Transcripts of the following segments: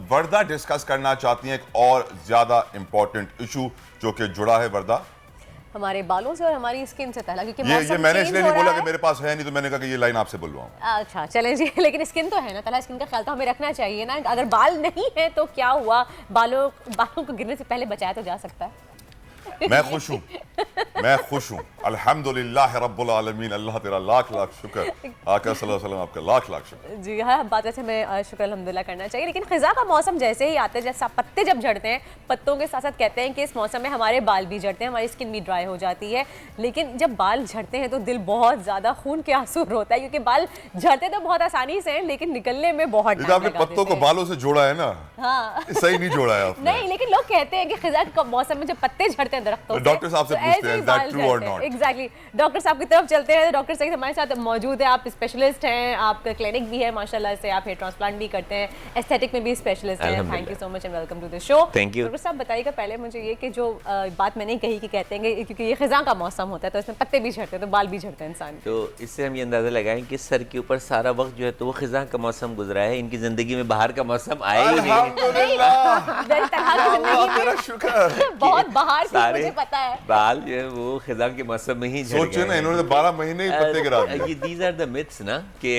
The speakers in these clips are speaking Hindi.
वर्दा डिस्कस करना चाहती हैं एक और ज्यादा इंपॉर्टेंट इशू जो कि जुड़ा है वर्दा हमारे बालों से और हमारी स्किन से तहला, क्योंकि ये मैंने इसलिए नहीं बोला कि मेरे पास है नहीं, तो मैंने कहा कि ये लाइन आपसे बुलवाऊं। अच्छा चलें जी, लेकिन स्किन तो है ना तहला, स्किन का ख्याल तो हमें रखना चाहिए ना। अगर बाल नहीं है तो क्या हुआ, बालों को गिरने से पहले बचाया तो जा सकता है। मैं खुश हूँ, मैं खुश हूँ, अल्हम्दुलिल्लाह रब्बुल आलमीन। अल्लाह तेरा लाख लाख शुक्र, आका सल्लल्लाहु अलैहि वसल्लम आपका लाख लाख शुक्र। जी हाँ, बात वैसे हमें शुक्र अल्हम्दुलिल्लाह करना चाहिए। लेकिन ख़िज़ा का मौसम जैसे ही आता है, जैसे पत्ते जब झड़ते हैं, पत्तों के साथ साथ कहते हैं कि इस मौसम में हमारे बाल भी झड़ते हैं, हमारी स्किन भी ड्राई हो जाती है। लेकिन जब बाल झड़ते हैं तो दिल बहुत ज़्यादा खून के आंसू रोता है, क्योंकि बाल झड़ते तो बहुत आसानी से हैं लेकिन निकलने में बहुत टाइम आपने पत्तों को बालों से जोड़ा है ना। हाँ सही नहीं जोड़ा है आपने। नहीं, लेकिन लोग कहते हैं कि ख़िज़ा के मौसम में जब पत्ते झड़ते हैं दरख्तों से, डॉक्टर साहब से पूछते हैं, is that true or not? Exactly, doctor साहब की तरफ चलते हैं। डॉक्टर साहब हमारे साथ मौजूद है, आप स्पेशलिस्ट हैं, आपका क्लिनिक भी है माशाल्लाह से, आप हेयर ट्रांसप्लांट भी करते हैं, एस्थेटिक में भी स्पेशलिस्ट हैं। Thank you so much and welcome to the show. Thank you. Doctor साहब बताइएगा पहले मुझे ये कि जो बात मैंने कही कि कहते हैं कि क्योंकि ये ख़िज़ा का मौसम होता है तो इसमें पत्ते भी झड़ते हैं तो बाल भी झड़ते हैं इंसान। तो इससे हम ये अंदाज़ा लगाएं कि सर के ऊपर सारा वक्त जो है तो वो ख़िज़ा का मौसम गुजरा है, इनकी ज़िंदगी में बाहर का मौसम आया ही नहीं। बहुत बाहर की मुझे पता है, बाल जो है वो ख़िज़ा के मौसम में ही झड़ गए। सोचिए ना, इन्होंने 12 महीने ही पत्ते गिरा दिए। ये दीज आर द मिथ्स ना कि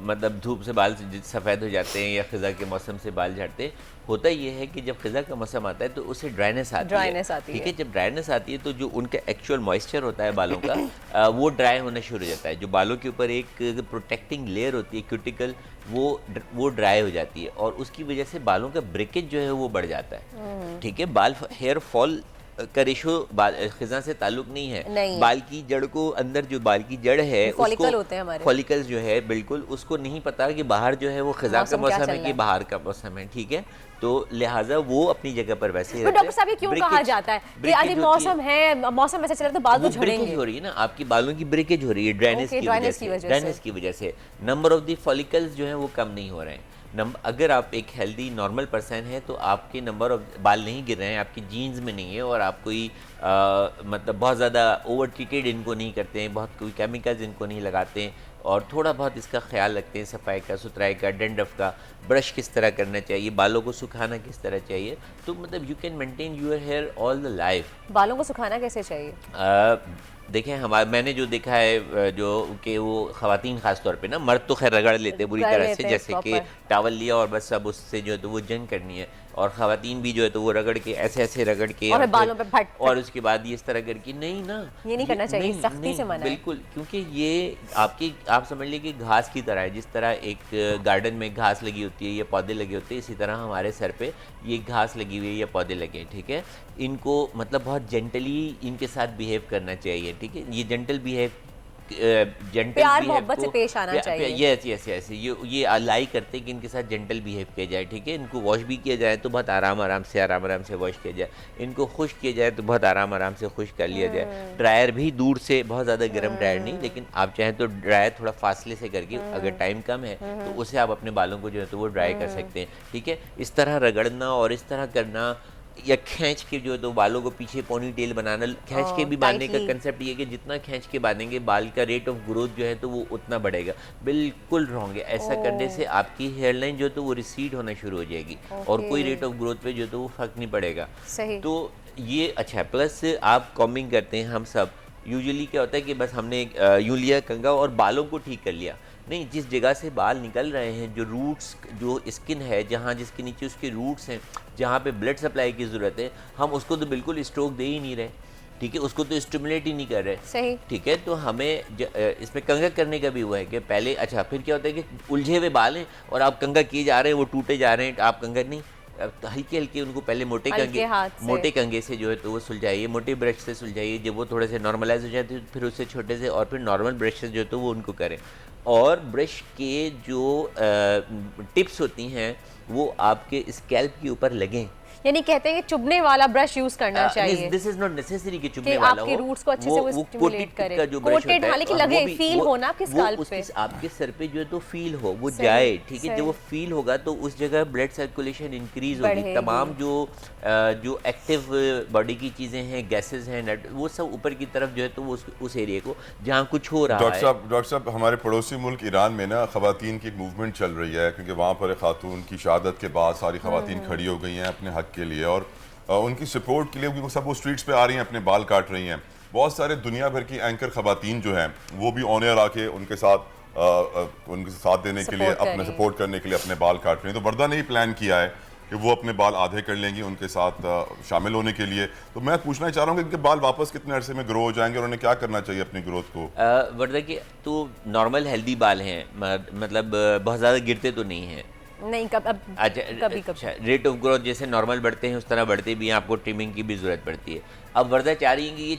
मतलब धूप से बाल सफ़ेद हो जाते हैं या ख़िज़ा के मौसम से बाल झड़ते हैं। होता ये है कि जब ख़िज़ा का मौसम आता है तो उससे ड्राइनेस आती है, ठीक है। जब ड्राइनेस आती है तो जो उनका एक्चुअल मॉइस्चर होता है बालों का वो ड्राई होना शुरू हो जाता है। जो बालों के ऊपर एक प्रोटेक्टिंग लेयर होती है क्यूटिकल, वो ड्राई हो जाती है और उसकी वजह से बालों का ब्रेकेज जो है वो बढ़ जाता है, ठीक है। बाल हेयर फॉल का रेशो ख़िज़ा से ताल्लुक नहीं है। बाल की जड़ को, अंदर जो बाल की जड़ है फॉलिकल होते हैं हमारे, फॉलिकल्स जो है बिल्कुल उसको नहीं पता कि बाहर जो है वो ख़िज़ा का मौसम है कि बाहर का मौसम है, ठीक है। तो लिहाजा वो अपनी जगह पर वैसे ही रहते हैं। डॉक्टर साहब ये क्यों कहा जाता है कि आज मौसम है, मौसम ऐसा चल रहा है तो बाल तो झड़ेंगे? हो रही है ना, आपकी बालों की ब्रेकेज हो रही है ड्राइनेस की वजह से। नंबर ऑफ द फॉलिकल्स जो है वो कम नहीं हो रहे हैं। अगर आप एक हेल्दी नॉर्मल पर्सन है तो आपके नंबर ऑफ बाल नहीं गिर रहे हैं, आपकी जीन्स में नहीं है और आप कोई मतलब बहुत ज़्यादा ओवर ट्रीटेड इनको नहीं करते हैं, बहुत कोई केमिकल्स इनको नहीं लगाते हैं और थोड़ा बहुत इसका ख्याल रखते हैं, सफाई का, सुथराई का, डैंड्रफ का, ब्रश किस तरह करना चाहिए, बालों को सुखाना किस तरह चाहिए, तो मतलब you can maintain your hair all the life. बालों को सुखाना कैसे चाहिए? देखें मैंने जो देखा है जो कि वो ख़वातीन ख़ास तौर पे ना, मर्द तो खैर रगड़ लेते हैं बुरी तरह से, जैसे कि टावल लिया और बस अब उससे जो है तो वो जंग करनी है, और ख़वातीन भी जो है तो वो रगड़ के ऐसे रगड़ के और बालों पे फट और उसके बाद ये इस तरह करके नहीं ना, ये नहीं करना चाहिए, सख्ती से मना है बिल्कुल। क्योंकि ये आप समझ लीजिए कि घास की तरह है, जिस तरह एक गार्डन में घास लगी होती है या पौधे लगे होते हैं, इसी तरह हमारे सर पे ये घास लगी हुई है या पौधे लगे हैं, ठीक है। इनको मतलब बहुत जेंटली इनके साथ बिहेव करना चाहिए, ठीक है। ये जेंटल बिहेव प्यार मोहब्बत से पेश आना चाहिए। यस ये अलाई करते हैं कि इनके साथ जेंटल बिहेव किया जाए, ठीक है। इनको वॉश भी किया जाए तो बहुत आराम से वॉश किया जाए, इनको खुश किया जाए तो बहुत आराम से खुश कर लिया जाए। ड्रायर भी दूर से, बहुत ज़्यादा गर्म ड्रायर नहीं, लेकिन आप चाहें तो ड्रायर थोड़ा फासले से करके, अगर टाइम कम है तो उससे आप अपने बालों को जो है तो वो ड्राई कर सकते हैं, ठीक है। इस तरह रगड़ना और इस तरह करना या खींच के जो है तो बालों को पीछे पोनी टेल बनाना, खींच के भी बांधने का कंसेप्ट ये है कि जितना खींच के बांधेंगे बाल का रेट ऑफ ग्रोथ जो है तो वो उतना बढ़ेगा। बिल्कुल रॉन्ग है, ऐसा करने से आपकी हेयर लाइन जो है तो वो रिसीड होना शुरू हो जाएगी और कोई रेट ऑफ ग्रोथ पे जो है तो वो फर्क नहीं पड़ेगा। तो ये अच्छा है। प्लस आप कॉम्बिंग करते हैं, हम सब यूजुअली क्या होता है कि बस हमने यूँ लिया कंघा और बालों को ठीक कर लिया, नहीं, जिस जगह से बाल निकल रहे हैं, जो रूट्स, जो स्किन है, जहाँ जिसके नीचे उसके रूट्स हैं, जहाँ पे ब्लड सप्लाई की ज़रूरत है, हम उसको तो बिल्कुल स्ट्रोक दे ही नहीं रहे, ठीक है। उसको तो स्टिमुलेट ही नहीं कर रहे, सही, ठीक है। तो हमें इसमें कंघा करने का भी हुआ है कि पहले अच्छा, फिर क्या होता है कि उलझे हुए बाल हैं और आप कंघा किए जा रहे हैं, वो टूटे जा रहे हैं, आप कंघा नहीं, हल्के हल्के उनको पहले मोटे कंघे से जो है तो वो सुलझाइए, मोटे ब्रश से सुलझाइए। जब वो थोड़े से नॉर्मलाइज हो जाते फिर उससे छोटे से और फिर नॉर्मल ब्रश से जो है तो वो उनको करें। और ब्रश के जो टिप्स होती हैं वो आपके स्कैल्प के ऊपर लगें, यानी कहते हैं कि चुभने वाला ब्रश यूज करना चाहिए। दिस इज नॉट नेसेसरी कि कि चुभने वाला आपके हो, रूट्स को अच्छे से वो स्टिमुलेट करे, का जो ब्रश होता कोटेड है, हालांकि और लगे वो भी- फील वो- हो ना आपके वो स्काल्प उसके पे, आपके सर पे जो है तो फील हो, वो सही, जाए, ठीक है। सही। जब वो फील होगा तो उस जगह ब्लड सर्कुलेशन इंक्रीज होगी, बढ़ेगी। तमाम जो एक्टिव बॉडी की चीजें हैं, गैसेज हैं, वो सब ऊपर की तरफ जो है तो वो उस एरिया को जहाँ कुछ हो रहा है। डॉक्टर साहब हमारे पड़ोसी मुल्क ईरान में ना खवातीन की एक मूवमेंट चल रही है, क्योंकि वहाँ पर एक खातून की शहादत के बाद सारी खवातीन खड़ी हो गई हैं अपने हक के लिए, और उनकी सपोर्ट के लिए क्योंकि सब वो स्ट्रीट्स पे आ रही हैं, अपने बाल काट रही हैं। बहुत सारे दुनिया भर की एंकर खवातीन जो हैं वो भी ऑन एयर आके उनके साथ देने के लिए, अपने सपोर्ट करने के लिए अपने बाल काट रही हैं। तो वर्दा ने ही प्लान किया है कि वो अपने बाल आधे कर लेंगी उनके साथ शामिल होने के लिए। तो मैं पूछना चाह रहा हूँ कि इनके बाल वापस कितने अरसे में ग्रो हो जाएंगे और उन्हें क्या करना चाहिए अपनी ग्रोथ को? वर्दा के तो नॉर्मल हेल्दी बाल हैं, मतलब बहुत ज़्यादा गिरते तो नहीं हैं। नहीं कभी रेट ऑफ ग्रोथ जैसे नॉर्मल बढ़ते हैं उस तरह बढ़ते भी हैं, आपको ट्रिमिंग की भी ज़रूरत पड़ती है। अब वर्दा चाह रही है कि ये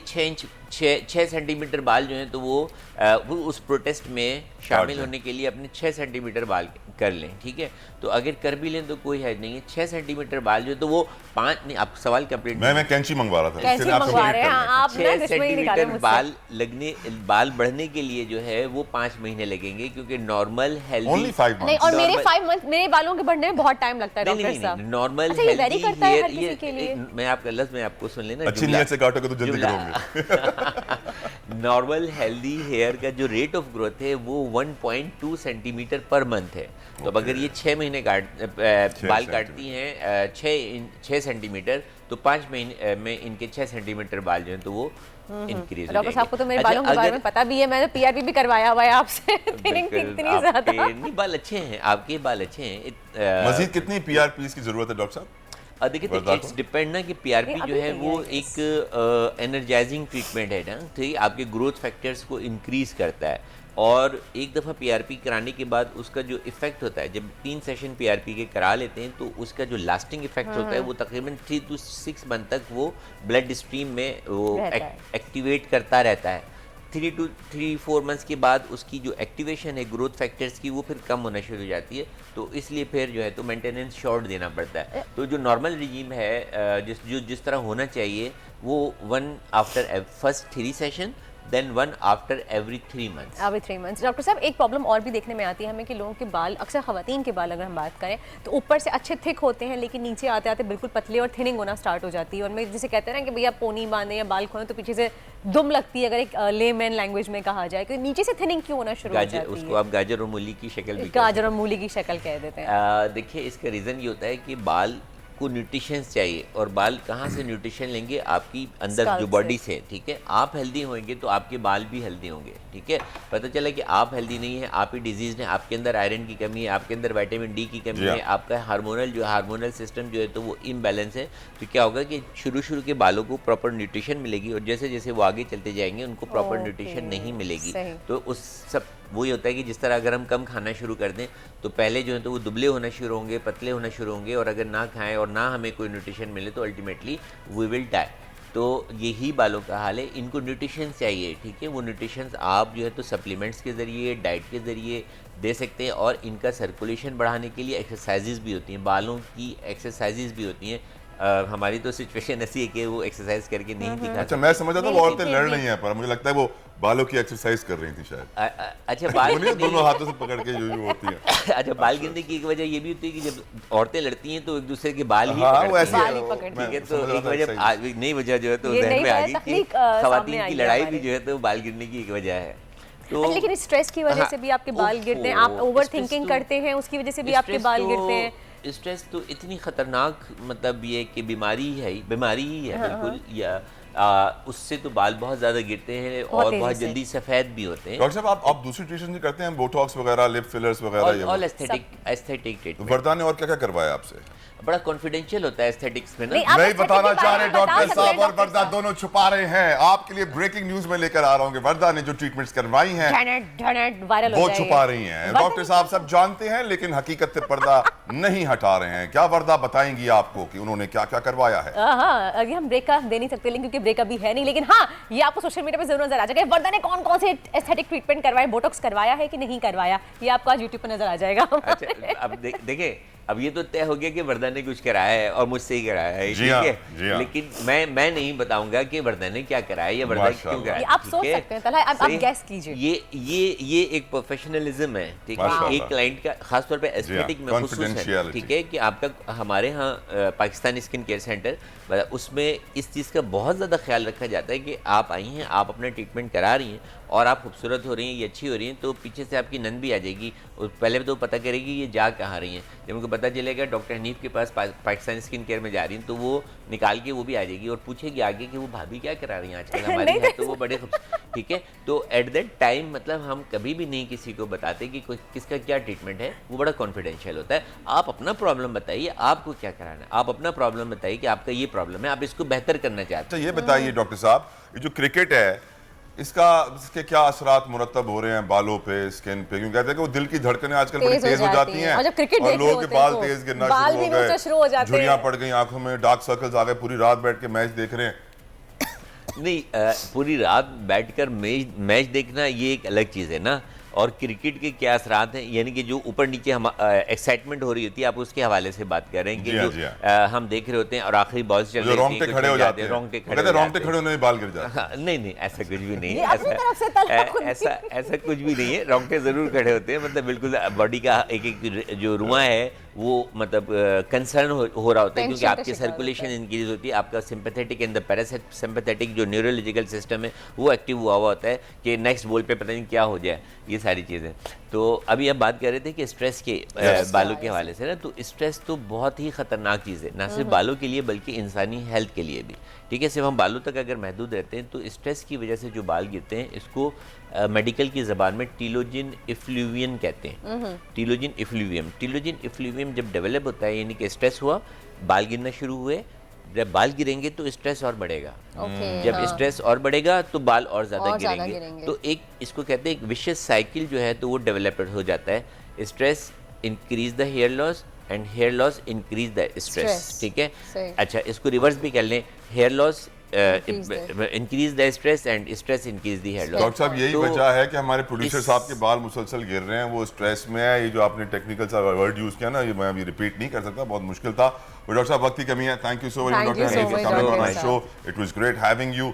6 सेंटीमीटर बाल जो हैं तो वो उस प्रोटेस्ट में शामिल होने के लिए अपने 6 सेंटीमीटर बाल कर लें, ठीक है। तो अगर कर भी लें तो कोई हर्ज नहीं है। 6 सेंटीमीटर बाल जो है तो वो 5 नहीं, आप सवाल कंप्लीट मैं कैंची मंगवा रहा था, कैंची मंगवा रहे हैं आप ना, 6 सेंटीमीटर बाल बढ़ने के लिए जो है वो 5 महीने लगेंगे, क्योंकि नॉर्मल हेल्दी Only 5 months? नहीं, और मेरे 5 मंथ मेरे बालों के बढ़ने में बहुत टाइम लगता है डॉक्टर साहब। नॉर्मल अच्छा, ये वेरी करता है हर किसी के लिए। मैं आपका लफ्ज़ मैं आपको सुन लेना, अच्छी नीयत से काटोगे तो जल्दी करोगे। नॉर्मल हेल्दी हेयर का जो रेट ऑफ ग्रोथ है वो 1.2 सेंटीमीटर पर मंथ है। तो अब अगर ये 6 महीने बाल काटती हैं 6 सेंटीमीटर, तो 5 महीने में इनके 6 सेंटीमीटर बाल जो हैं तो वो इंक्रीज हो डॉक्टर साहब को तो मेरे अच्छा, बालों के बारे में पता भी है, मैंने पीआरपी भी करवाया हुआ है आपसे। इतनी ज्यादा नहीं, बाल अच्छे हैं, आपके बाल अच्छे हैं। मजीद कितनी पीआरपीस की जरूरत है डॉक्टर साहब? देखिए तो इट्स डिपेंड ना कि पीआरपी जो है वो एक एनर्जाइजिंग ट्रीटमेंट है ना, ठीक, आपके ग्रोथ फैक्टर्स को इंक्रीज करता है। और एक दफ़ा पीआरपी कराने के बाद उसका जो इफ़ेक्ट होता है, जब 3 सेशन पीआरपी के करा लेते हैं तो उसका जो लास्टिंग इफ़ेक्ट होता है वो तकरीबन 3 to 6 मंथ तक वो ब्लड स्ट्रीम में वो एक्टिवेट करता रहता है। 3 to 4 मंथ्स के बाद उसकी जो एक्टिवेशन है ग्रोथ फैक्टर्स की वो फिर कम होना शुरू हो जाती है, तो इसलिए फिर जो है तो मेंटेनेंस शॉर्ट देना पड़ता है। तो जो नॉर्मल रिजीम है जिस तरह होना चाहिए वो 1 after first 3 session, then 1 after every 3 months. Doctor साहब एक प्रॉब्लम और भी देखने में आती है हमें कि लोगों के बाल, अक्सर खवातीन के बाल अगर हम बात करें तो ऊपर से अच्छे थिक होते हैं लेकिन नीचे आते आते बिल्कुल पतले और थिनिंग होना स्टार्ट हो जाती है। और मैं जिसे कहते हैं ना कि भैया पोनी बांधे या बाल खोलें तो पीछे से दुम लगती है, अगर एक लेमैन लैंग्वेज में कहा जाए, क्योंकि नीचे से थिनिंग क्यों होना शुरू हो जाती है? उसको आप गाजर और मूली की शक्ल भी गाजर और मूली की शक्ल कह देते हैं। देखिए इसका रीज़न ये होता है कि बाल को न्यूट्रिशन चाहिए, और बाल कहाँ से न्यूट्रिशन लेंगे? आपकी अंदर जो बॉडी से, ठीक है। आप हेल्दी होंगे तो आपके बाल भी हेल्दी होंगे, ठीक है। पता चला कि आप हेल्दी नहीं है, आप ही डिजीज हैं, आपके अंदर आयरन की कमी है, आपके अंदर विटामिन डी की कमी है, आपका हार्मोनल सिस्टम जो है तो वो इम्बैलेंस है। तो क्या होगा कि शुरू के बालों को प्रॉपर न्यूट्रिशन मिलेगी, और जैसे जैसे वो आगे चलते जाएंगे उनको प्रॉपर न्यूट्रिशन नहीं मिलेगी। तो उस सब वही होता है कि जिस तरह अगर हम कम खाना शुरू कर दें तो पहले जो है तो वो दुबले होना शुरू होंगे, पतले होना शुरू होंगे, और अगर ना खाएं और ना हमें कोई न्यूट्रिशन मिले तो अल्टीमेटली वी विल डाई। तो यही बालों का हाल है, इनको न्यूट्रिशन चाहिए, ठीक है। वो न्यूट्रिशन आप जो है तो सप्लीमेंट्स के ज़रिए, डाइट के ज़रिए दे सकते हैं, और इनका सर्कुलेशन बढ़ाने के लिए एक्सरसाइजेज भी होती हैं, बालों की एक्सरसाइजेज भी होती हैं। हमारी तो सिचुएशन ऐसी है कि वो एक्सरसाइज करके नहीं दिखा। अच्छा, मैं समझ रहा था वो औरतें लड़ रही हैं, पर मुझे लगता है वो बालों की एक्सरसाइज कर रही थी शायद। अच्छा, बाल दोनों हाथों से पकड़ के जो होती है। अच्छा, बाल गिरने की एक वजह ये भी होती है कि जब औरतें लड़ती हैं तो एक दूसरे के बाल ही पकड़ती ठीक है। तो एक वजह नई वजह जो है तो ज़हन में आ गई कि खवातीन की लड़ाई भी जो है तो बाल गिरने की एक वजह है। तो लेकिन स्ट्रेस की वजह से भी आपके बाल गिरते हैं, आप ओवर थिंकिंग करते हैं उसकी वजह से भी आपके बाल गिरते हैं। स्ट्रेस तो इतनी खतरनाक, मतलब ये कि बीमारी ही है बिल्कुल, या उससे तो बाल बहुत ज़्यादा गिरते हैं और बहुत जल्दी सफ़ेद भी होते हैं। डॉक्टर साहब आप दूसरी ट्रीटमेंट भी करते हैं, बोटॉक्स वगैरह, लिप फिलर्स वगैरह? All aesthetic treatment. वर्दा ने और क्या क्या करवाया आपसे? बड़ा कॉन्फिडेंशियल होता है एस्थेटिक्स में ना। नहीं बताना चाह रहे डॉक्टर साहब, और वर्दा दोनों छुपा रहे हैं। आपके लिए ब्रेकिंग न्यूज में लेकर आ रहा हूं कि वर्दा ने जो ट्रीटमेंट्स करवाई हैं वायरल वो छुपा रही हैं। डॉक्टर साहब सब जानते हैं लेकिन हकीकत से पर्दा नहीं हटा रहे हैं। क्या वर्दा बताएंगी आपको कि उन्होंने क्या क्या करवाया है? हाँ, अभी हम ब्रेकअप दे नहीं सकते क्योंकि ब्रेकअप भी है नहीं, लेकिन हाँ ये आपको सोशल मीडिया पे जरूर नजर आ जाएगा वर्दा ने कौन कौन से एस्थेटिक ट्रीटमेंट करवाए, बोटॉक्स करवाया है कि नहीं करवाया, ये आपको आज यूट्यूब पर नजर आ जाएगा। अच्छा, अब देखिए अब ये तो तय हो गया कि वर्दा ने कुछ कराया है और मुझसे ही कराया है, जी हाँ, ठीक जी है। हाँ। लेकिन मैं नहीं बताऊंगा कि वर्दा ने क्या कराया या वर्दा क्यों माशाअल्लाह। कराया। ये आप सोच ठीक है? सकते हैं, तलहा, अब आप सही? guess कीजिए। ये एक प्रोफेशनलिज्म है, ठीक है। माशाअल्लाह। एक क्लाइंट का खासतौर पे एस्थेटिक में खुसूस है, confidentiality। ठीक है, कि आपका हमारे यहाँ पाकिस्तान स्किन केयर सेंटर, उसमें इस चीज़ का बहुत ज़्यादा ख्याल रखा जाता है कि आप आई हैं, आप अपना ट्रीटमेंट करा रही हैं और आप खूबसूरत हो रही हैं, ये अच्छी हो रही हैं, तो पीछे से आपकी नंद भी आ जाएगी और पहले तो पता करेगी ये जा कहाँ रही हैं। जब उनको पता चलेगा डॉक्टर हनीफ के पास पाकिस्तान स्किन केयर में जा रही हैं, तो वो निकाल के वो भी आ जाएगी और पूछेगी आगे कि वो भाभी क्या करा रही हैं आजकल हमारी है, तो वो बड़े ठीक है। तो एट दैट टाइम मतलब हम कभी भी नहीं किसी को बताते कि कोई किसका क्या ट्रीटमेंट है, वो बड़ा कॉन्फिडेंशियल होता है। आप अपना प्रॉब्लम बताइए, आपको क्या कराना है, आप अपना प्रॉब्लम बताइए कि आपका ये प्रॉब्लम है, आप इसको बेहतर करना चाहते अच्छा ये बताइए डॉक्टर साहब, ये जो क्रिकेट है इसके क्या असरात मुरतब हो रहे हैं बालों पे, स्किन पे? क्योंकि कहते हैं कि वो दिल की धड़कनें आजकल बड़ी तेज हो जाती हैं और जब क्रिकेट और देख रहे लोगों के होते हैं बाल तो तेज गिरना बाल शुरू भी हो नोचना शुरू हो गए, जाते झुर्रियां हैं। पड़ गई आंखों में, डार्क सर्कल्स आ गए, पूरी रात बैठ के मैच देख रहे हैं। नहीं, पूरी रात बैठकर मैच देखना ये एक अलग चीज़ है ना, और क्रिकेट के क्या असरात हैं, यानी कि जो ऊपर नीचे हम एक्साइटमेंट हो रही होती है, आप उसके हवाले से बात कर रहे हैं कि जी हाँ, जो जी हाँ। हम देख रहे होते हैं और आखिरी बॉल्स चल जो रही रोंगटे खड़े हो जाते हैं, रोंगटे वो कहते हैं रोंगटे खड़े होने में बाल गिर जाते हैं। हाँ, नहीं ऐसा कुछ भी नहीं ये है, अपनी तरफ से तलहा खुद की। ऐसा कुछ भी नहीं है। रोंगटे ज़रूर खड़े होते हैं, मतलब बिल्कुल बॉडी का एक जो रुआ है वो मतलब कंसर्न हो रहा होता है, क्योंकि टेंशन का आपकी शिकार सर्कुलेशन होता है। इंक्रीज होती है, आपका सिंपैथेटिक एंड द पैरासिम्पैथेटिक जो न्यूरोलॉजिकल सिस्टम है वो एक्टिव हुआ होता है कि नेक्स्ट बॉल पे पता नहीं क्या हो जाए, ये सारी चीज़ें। तो अभी हम बात कर रहे थे कि स्ट्रेस के बालों के हवाले से ना, तो स्ट्रेस तो बहुत ही ख़तरनाक चीज़ है, ना सिर्फ बालों के लिए बल्कि इंसानी हेल्थ के लिए भी, ठीक है। सिर्फ हम बालों तक अगर महदूद रहते हैं तो स्ट्रेस की वजह से जो बाल गिरते हैं इसको मेडिकल की ज़बान में टीलोजिन इफ्लूवियन कहते हैं। टीलोजिन इफ्लूवियम जब डेवलप होता है, यानी कि स्ट्रेस हुआ, बाल गिरना शुरू हुए, जब बाल गिरेंगे तो स्ट्रेस और बढ़ेगा, जब स्ट्रेस और बढ़ेगा तो बाल और ज़्यादा गिरेंगे। तो एक इसको कहते हैं एक विशियस साइकिल जो है तो वो डेवलप हो जाता है। Stress increase the hair loss and hair loss increase the stress, ठीक है। अच्छा, इसको रिवर्स भी कर लें, hair loss increase the stress and stress increase the hair loss. Doctor साहब यही वजह है कि हमारे प्रोड्यूसर साहब के बाल मुसलसल गिर रहे हैं, वो स्ट्रेस में है। ये जो आपने टेक्निकल सा वर्ड यूज किया ना, ये मैं अभी रिपीट नहीं कर सकता, बहुत मुश्किल था। डॉक्टर साहब वक्त की कमी है। Thank you so much doctor Thank you so much, coming on my Dr. Show, it was great having you.